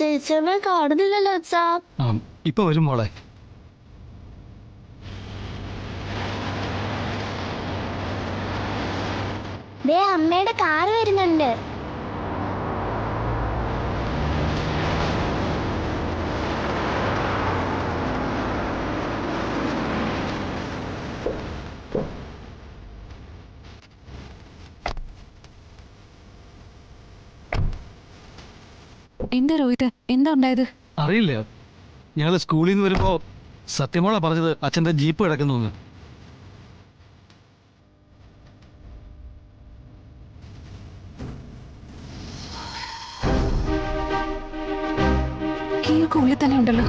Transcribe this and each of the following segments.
ചേച്ചിയമ്മ കാണുന്നില്ലല്ലോ അച്ഛാ. ഇപ്പൊ വരും മോളെ. ദേ അമ്മയുടെ കാറ് വരുന്നുണ്ട്. എന്താ രോഹിത്, എന്താ ഉണ്ടായത്? അറിയില്ല, ഞങ്ങൾ സ്കൂളിൽ നിന്ന് വരുമ്പോ സത്യമോളാ പറഞ്ഞത് അച്ഛൻ്റെ ജീപ്പ് കിടക്കുന്നു. കീഴൊക്കെ ഉള്ളിൽ തന്നെ ഉണ്ടല്ലോ.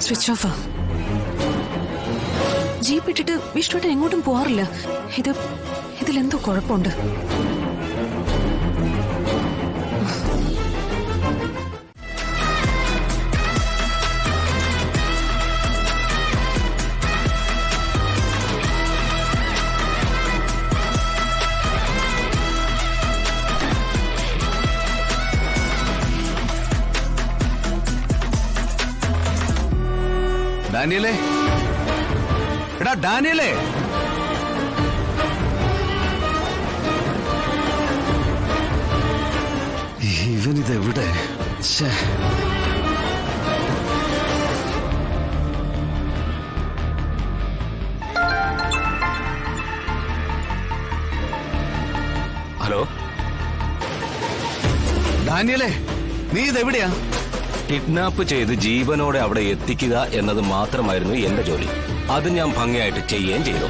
Switch off. ജീപ്പ് ഇട്ടിട്ട് വിഷ്ണുട്ടൻ എങ്ങോട്ടും പോവാറില്ല. ഇതിലെന്തോ കുഴപ്പമുണ്ട്. ഡാനിയലേ, എടാ ഡാനിയലേ, ഇവനിതെവിടെ? ഹലോ ഡാനിയലേ, നീ ഇതെവിടെയാ? കിഡ്നാപ്പ് ചെയ്ത് ജീവനോടെ അവിടെ എത്തിക്കുക എന്നത് മാത്രമായിരുന്നു എന്റെ ജോലി. അത് ഞാൻ ഭംഗിയായിട്ട് ചെയ്യുകയും ചെയ്തു.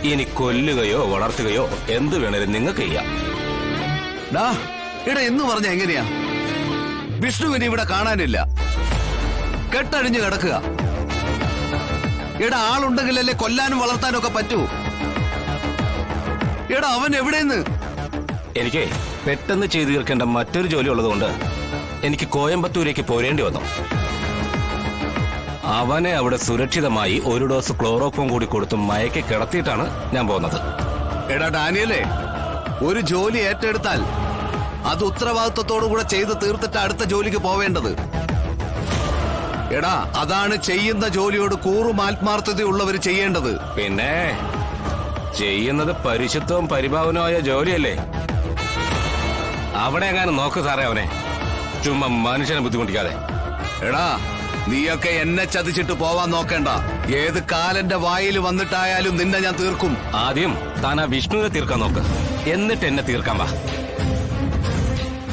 ഇനി കൊല്ലുകയോ വളർത്തുകയോ എന്ത് വേണേലും നിങ്ങൾക്ക് ചെയ്യാം. ഡാ എടാ, എന്ന് പറഞ്ഞ എങ്ങനെയാ? വിഷ്ണുവിനെ ഇവിടെ കാണാനില്ല, കെട്ടഴിഞ്ഞു കിടക്കുക. എടാ, ആളുണ്ടെങ്കിലല്ലേ കൊല്ലാനും വളർത്താനും ഒക്കെ പറ്റൂ. എടാ, അവൻ എവിടെയെന്ന്? എനിക്ക് പെട്ടെന്ന് ചെയ്തു തീർക്കേണ്ട മറ്റൊരു ജോലി ഉള്ളതുകൊണ്ട് എനിക്ക് കോയമ്പത്തൂരേക്ക് പോരേണ്ടി വന്നു. അവനെ അവിടെ സുരക്ഷിതമായി ഒരു ഡോസ് ക്ലോറോഫോം കൂടി കൊടുത്ത് മയക്കി കിടത്തിയിട്ടാണ് ഞാൻ പോകുന്നത്. എടാ ഡാനിയലേ, ഒരു ജോലി ഏറ്റെടുത്താൽ അത് ഉത്തരവാദിത്വത്തോടുകൂടെ ചെയ്ത് തീർത്തിട്ട് അടുത്ത ജോലിക്ക് പോവേണ്ടത്. എടാ, അതാണ് ചെയ്യുന്ന ജോലിയോട് കൂറും ആത്മാർത്ഥതയുള്ളവർ ചെയ്യേണ്ടത്. പിന്നെ ചെയ്യുന്നത് പരിശുദ്ധവും പരിഭാവനമായ ജോലിയല്ലേ? അവിടെ എങ്ങാനും നോക്ക് സാറേ അവനെ. ചുമ്മാ മനുഷ്യനെ ബുദ്ധിമുട്ടിക്കാതെ. എടാ, നീയൊക്കെ എന്നെ ചതിച്ചിട്ട് പോവാൻ നോക്കണ്ട. ഏത് കാലന്റെ വായിൽ വന്നിട്ടായാലും നിന്നെ ഞാൻ തീർക്കും. ആദ്യം താൻ ആ വിഷ്ണുവിനെ തീർക്കാൻ നോക്ക്, എന്നിട്ട് എന്നെ തീർക്കാൻ വാ.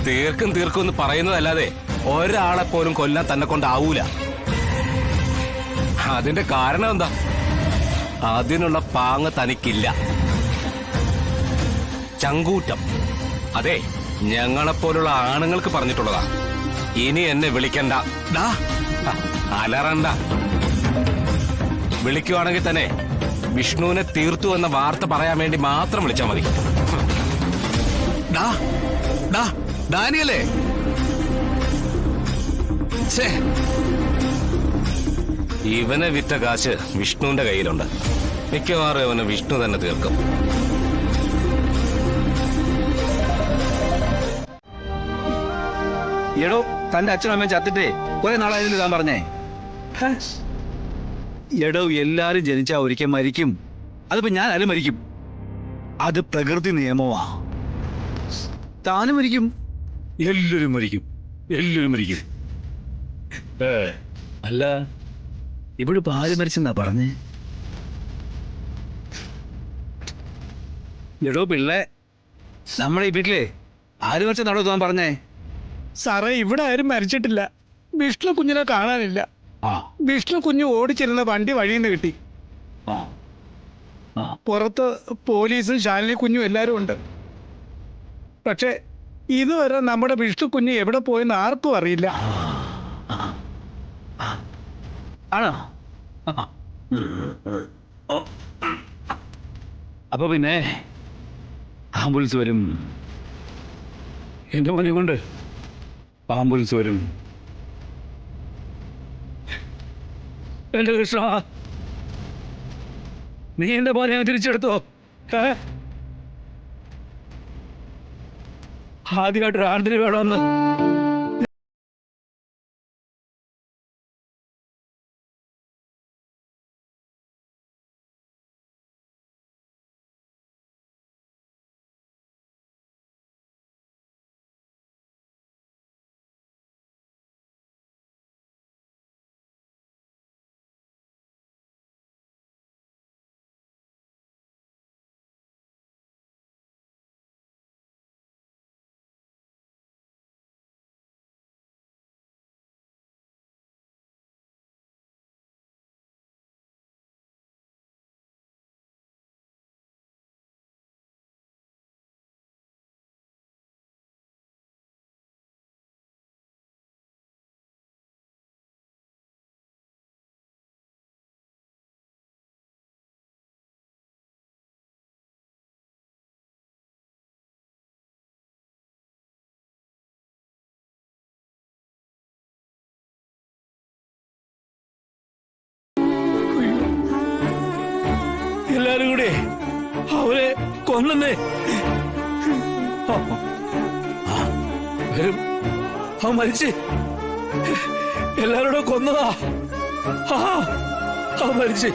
തീർക്കും തീർക്കും എന്ന് പറയുന്നതല്ലാതെ ഒരാളെ പോലും കൊല്ലാൻ തന്നെ കൊണ്ടാവൂല. അതിന്റെ കാരണം എന്താ? അതിനുള്ള പാങ്ങ് തനിക്കില്ല. ചങ്കൂറ്റം. അതെ, ഞങ്ങളെപ്പോലുള്ള ആണുങ്ങൾക്ക് പറഞ്ഞിട്ടുള്ളതാ. ഇനി എന്നെ വിളിക്കണ്ട, അലറണ്ട. വിളിക്കുവാണെങ്കിൽ തന്നെ വിഷ്ണുവിനെ തീർത്തു എന്ന വാർത്ത പറയാൻ വേണ്ടി മാത്രം വിളിച്ചാൽ മതി. ഡാനിയലേ, ഇവനെ വിറ്റ കാശ് വിഷ്ണുവിന്റെ കയ്യിലുണ്ട്. മിക്കവാറും അവനെ വിഷ്ണു തന്നെ തീർക്കും. എടോ, തന്റെ അച്ഛനും അമ്മയും ചത്തിട്ടേ കുറെ നാളായിരുന്നു താൻ പറഞ്ഞേ. എടോ, എല്ലാരും ജനിച്ചാ ഒരിക്കൽ മരിക്കും. അതിപ്പോ ഞാൻ ആരും മരിക്കും. അത് പ്രകൃതി നിയമമാ. താനും മരിക്കും, എല്ലാരും മരിക്കും, എല്ലാരും മരിക്കും. അല്ല, ഇവിടെ ഇപ്പൊ ആര് മരിച്ചെന്നാ പറഞ്ഞേ? എടോ പിള്ളേ, നമ്മുടെ ഈ വീട്ടിലെ ആര് മരിച്ചെന്നാണോ താൻ പറഞ്ഞേ? സാറേ, ഇവിടെ ആരും മരിച്ചിട്ടില്ല. വിഷ്ണു കുഞ്ഞിനെ കാണാനില്ല. വിഷ്ണു കുഞ്ഞ് ഓടിച്ചിരുന്ന വണ്ടി വഴിയിൽ നിന്ന് കിട്ടി. പുറത്ത് പോലീസും ശാലിനി കുഞ്ഞും എല്ലാരും ഉണ്ട്. പക്ഷെ ഇതുവരെ നമ്മുടെ വിഷ്ണു കുഞ്ഞ് എവിടെ പോയെന്ന് ആർക്കും അറിയില്ല. ആണോ? അപ്പൊ പിന്നെ ആംബുലൻസ് വരും, എന്റെ മോനെ കൊണ്ട് ആംബുലൻസ് വരും. എന്റെ കൃഷ്ണ, നീ എന്റെ മോനെ തിരിച്ചെടുത്തോ. ആദ്യമായിട്ട് ആണ്ടിന് വേണമെന്ന് എല്ലാരും കൂടി അവരെ കൊന്നേ. വരും, അവൻ മരിച്ച് എല്ലാരോടും കൊന്നതാ. അവൻ മരിച്ച്